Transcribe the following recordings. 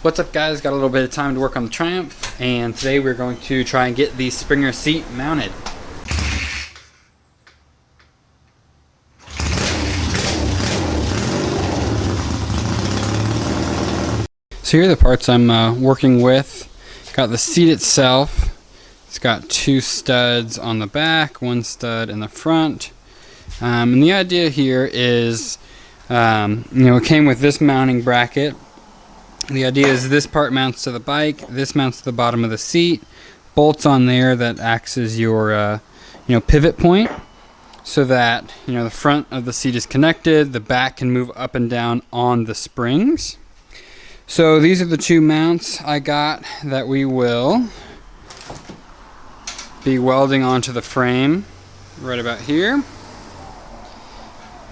What's up, guys? Got a little bit of time to work on the Triumph, and today we're going to try and get the Springer seat mounted. So here are the parts I'm working with. Got the seat itself. It's got 2 studs on the back, 1 stud in the front. And the idea here is, it came with this mounting bracket. The idea is this part mounts to the bike, this mounts to the bottom of the seat, bolts on there that acts as your pivot point, so that the front of the seat is connected, the back can move up and down on the springs. So these are the 2 mounts I got that we will be welding onto the frame right about here.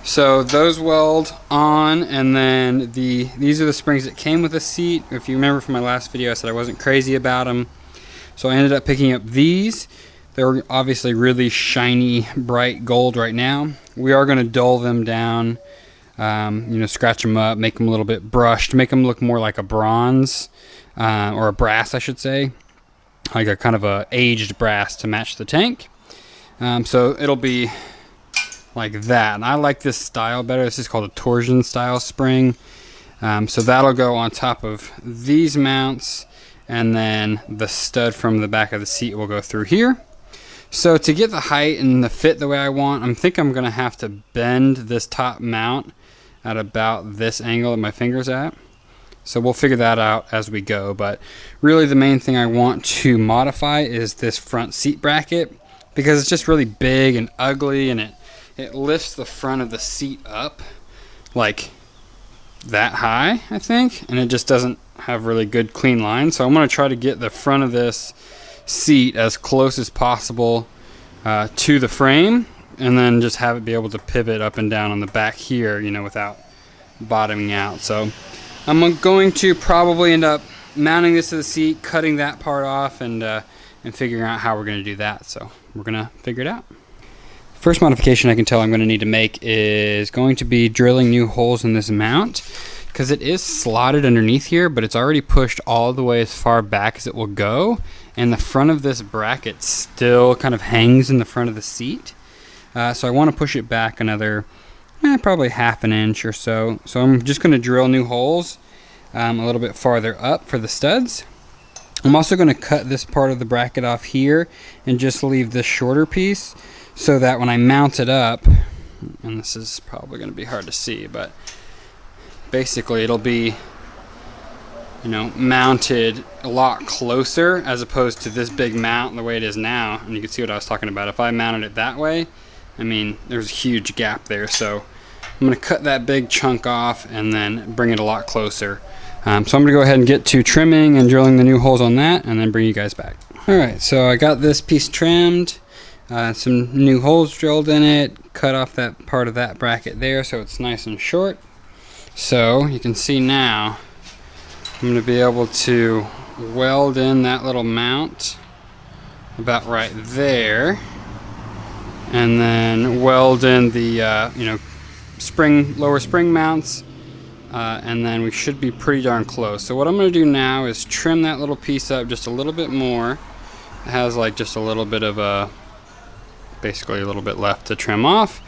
So those weld on, and then these are the springs that came with the seat. If you remember from my last video, I said I wasn't crazy about them. So I ended up picking up these. They're obviously really shiny, bright gold right now. We are going to dull them down, scratch them up, make them a little bit brushed, make them look more like a bronze, or a brass, I should say. Like a kind of a aged brass to match the tank. So it'll be like that, and I like this style better. This is called a torsion style spring. So that'll go on top of these mounts, and then the stud from the back of the seat will go through here. So to get the height and the fit the way I want, I think I'm gonna have to bend this top mount at about this angle that my finger's at. So we'll figure that out as we go, but really the main thing I want to modify is this front seat bracket, because it's just really big and ugly, and it lifts the front of the seat up like that high, I think, and it just doesn't have really good clean lines. So I'm going to try to get the front of this seat as close as possible to the frame, and then just have it be able to pivot up and down on the back here, without bottoming out. So I'm going to probably end up mounting this to the seat, cutting that part off, and figuring out how we're going to do that. So we're going to figure it out. First modification I can tell I'm going to need to make is going to be drilling new holes in this mount, because it is slotted underneath here, but it's already pushed all the way as far back as it will go, and the front of this bracket still kind of hangs in the front of the seat. So I want to push it back another probably ½ an inch or so. So I'm just going to drill new holes a little bit farther up for the studs. I'm also going to cut this part of the bracket off here and just leave this shorter piece, so that when I mount it up, and this is probably going to be hard to see, but basically it'll be mounted a lot closer as opposed to this big mount the way it is now. And you can see what I was talking about. If I mounted it that way, there's a huge gap there. So I'm going to cut that big chunk off and then bring it a lot closer. So I'm going to go ahead and get to trimming and drilling the new holes on that, and then bring you guys back. Alright, so I got this piece trimmed. Some new holes drilled in it, cut off that part of that bracket there so it's nice and short. So you can see now I'm going to be able to weld in that little mount about right there, and then weld in the lower spring mounts, and then we should be pretty darn close. So what I'm going to do now is trim that little piece up just a little bit more. It has like just a little bit of basically a little bit left to trim off,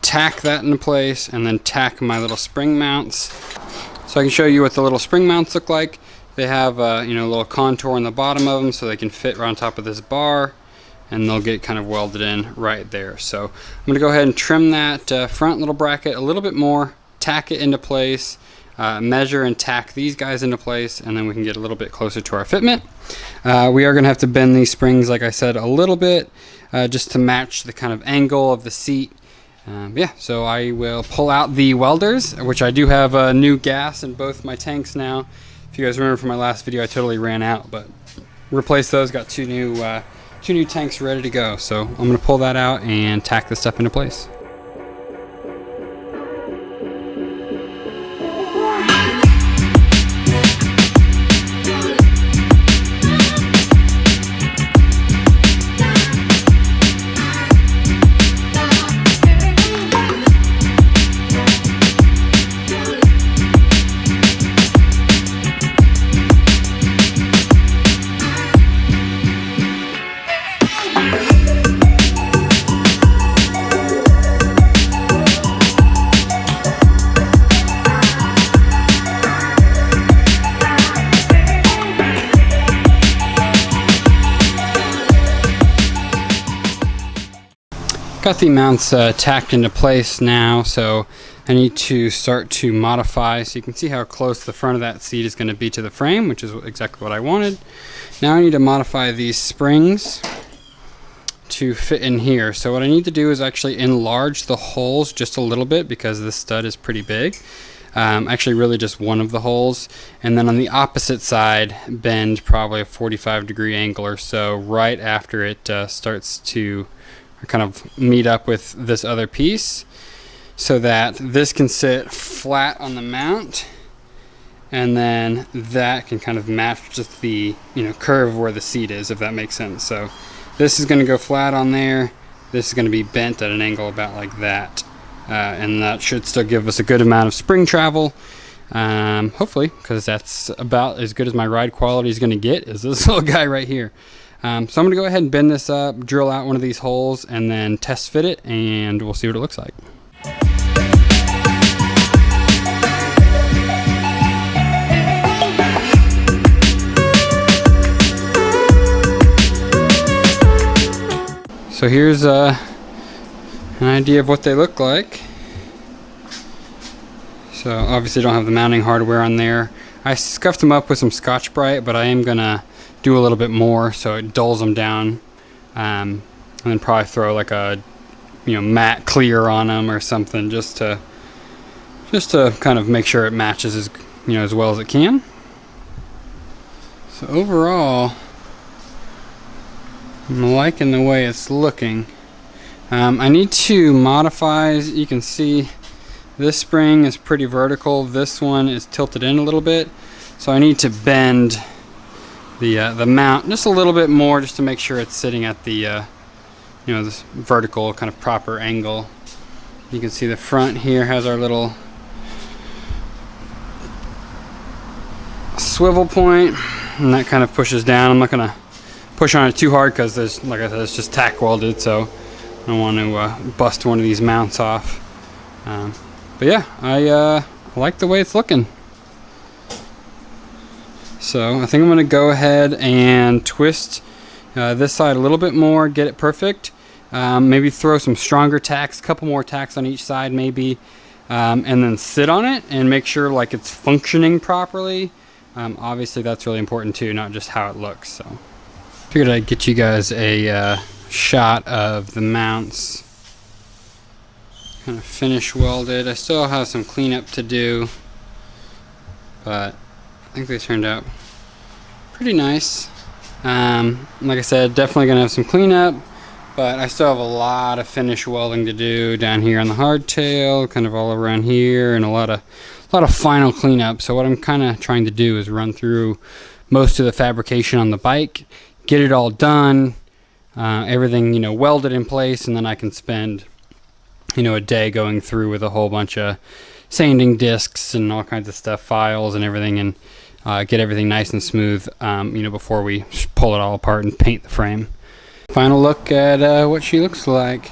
tack that into place, and then tack my little spring mounts. So I can show you what the little spring mounts look like. They have a little contour on the bottom of them, so they can fit right on top of this bar, and they'll get kind of welded in right there. So I'm going to go ahead and trim that front little bracket a little bit more, tack it into place, measure and tack these guys into place, and then we can get a little bit closer to our fitment. We are going to have to bend these springs, like I said, a little bit, just to match the kind of angle of the seat. So I will pull out the welders, which I do have new gas in both my tanks now. If you guys remember from my last video, I totally ran out, but replaced those, got two new tanks ready to go. So I'm going to pull that out and tack this stuff into place. got the mounts tacked into place now, so I need to start to modify. So you can see how close the front of that seat is going to be to the frame, which is exactly what I wanted. Now I need to modify these springs to fit in here. So what I need to do is actually enlarge the holes just a little bit, because this stud is pretty big. Actually really just one of the holes, and then on the opposite side bend probably a 45-degree angle or so right after it starts to kind of meet up with this other piece, so that this can sit flat on the mount, and then that can kind of match just the curve where the seat is, if that makes sense. So this is going to go flat on there, this is going to be bent at an angle about like that, and that should still give us a good amount of spring travel, hopefully, because that's about as good as my ride quality is going to get, is this little guy right here. So I'm going to go ahead and bend this up, drill out one of these holes, and then test fit it, and we'll see what it looks like. So here's an idea of what they look like. So obviously don't have the mounting hardware on there. I scuffed them up with some Scotch-Brite, but I am gonna do a little bit more so it dulls them down, and then probably throw like a matte clear on them or something, just to kind of make sure it matches as well as it can. So overall, I'm liking the way it's looking. I need to modify. You can see this spring is pretty vertical, this one is tilted in a little bit, so I need to bend the mount just a little bit more, just to make sure it's sitting at the this vertical kind of proper angle. You can see the front here has our little swivel point, and that kind of pushes down. I'm not gonna push on it too hard because there's, like I said, it's just tack welded, so I don't want to bust one of these mounts off. But yeah, I like the way it's looking. So I think I'm going to go ahead and twist this side a little bit more, get it perfect. Maybe throw some stronger tacks, a couple more tacks on each side maybe, and then sit on it and make sure like it's functioning properly. Obviously that's really important too, not just how it looks. So figured I'd get you guys a shot of the mounts kind of finish welded. I still have some cleanup to do, but I think they turned out pretty nice. Like I said, definitely gonna have some cleanup, but I still have a lot of finish welding to do down here on the hardtail, kind of all around here, and a lot of final cleanup. So what I'm kind of trying to do is run through most of the fabrication on the bike, get it all done, everything welded in place, and then I can spend a day going through with a whole bunch of sanding discs and all kinds of stuff, files and everything, and get everything nice and smooth, before we pull it all apart and paint the frame. Final look at what she looks like.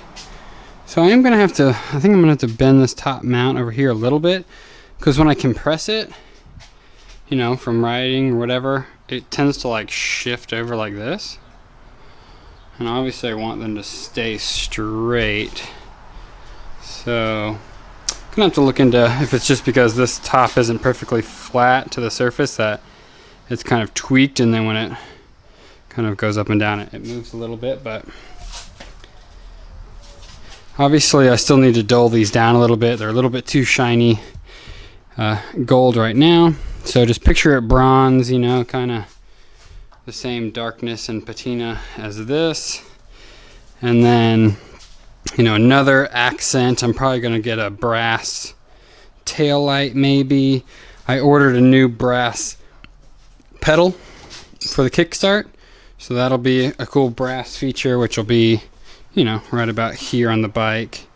So I think I'm gonna have to bend this top mount over here a little bit, because when I compress it, from riding or whatever, it tends to like shift over like this, and obviously I want them to stay straight. So I'm gonna have to look into if it's just because this top isn't perfectly flat to the surface that it's kind of tweaked, and then when it kind of goes up and down it moves a little bit. But obviously I still need to dull these down a little bit. They're a little bit too shiny gold right now, so just picture it bronze, kind of the same darkness and patina as this. And then another accent, I'm probably going to get a brass tail light maybe. I ordered a new brass pedal for the kickstart, so that'll be a cool brass feature, which will be right about here on the bike.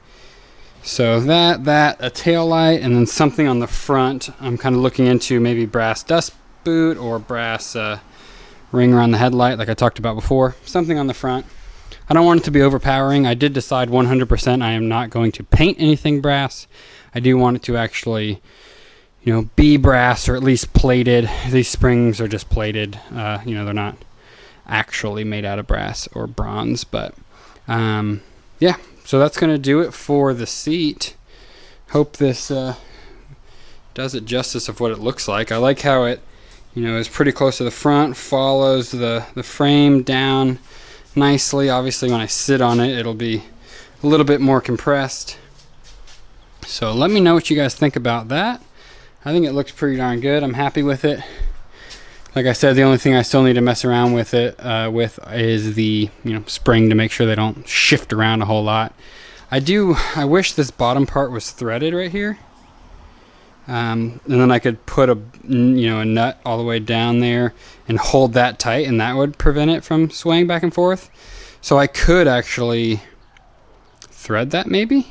So that a tail light, and then something on the front. I'm kind of looking into maybe brass dust boot or brass ring around the headlight, like I talked about before. Something on the front. I don't want it to be overpowering. I did decide 100% I am not going to paint anything brass. I do want it to actually, be brass, or at least plated. These springs are just plated. They're not actually made out of brass or bronze. But yeah, so that's going to do it for the seat. Hope this does it justice of what it looks like. I like how it, you know, is pretty close to the front, follows the frame down nicely. Obviously when I sit on it, it'll be a little bit more compressed. So let me know what you guys think about that. I think it looks pretty darn good. I'm happy with it. Like I said, the only thing I still need to mess around with it is the, you know, spring to make sure they don't shift around a whole lot. I wish this bottom part was threaded right here. And then I could put a, you know, a nut all the way down there and hold that tight, and that would prevent it from swaying back and forth. So I could actually thread that maybe,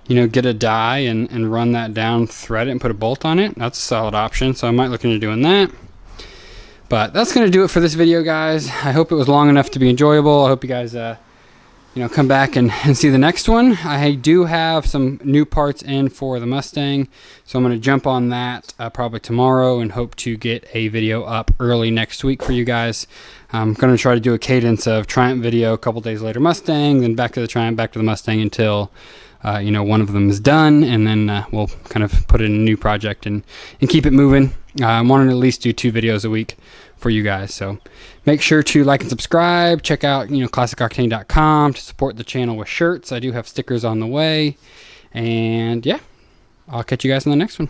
you know, get a die and run that down, thread it, and put a bolt on it. That's a solid option, so I might look into doing that. But that's going to do it for this video, guys. I hope it was long enough to be enjoyable. I hope you guys you know, come back and see the next one. I do have some new parts in for the Mustang, so I'm going to jump on that probably tomorrow and hope to get a video up early next week for you guys. I'm going to try to do a cadence of Triumph video, a couple days later Mustang, then back to the Triumph, back to the Mustang until you know, one of them is done, and then we'll kind of put in a new project and keep it moving. I'm wanting to at least do 2 videos a week for you guys, so make sure to like and subscribe. Check out, you know, classicoctane.com to support the channel with shirts. I do have stickers on the way, and yeah, I'll catch you guys in the next one.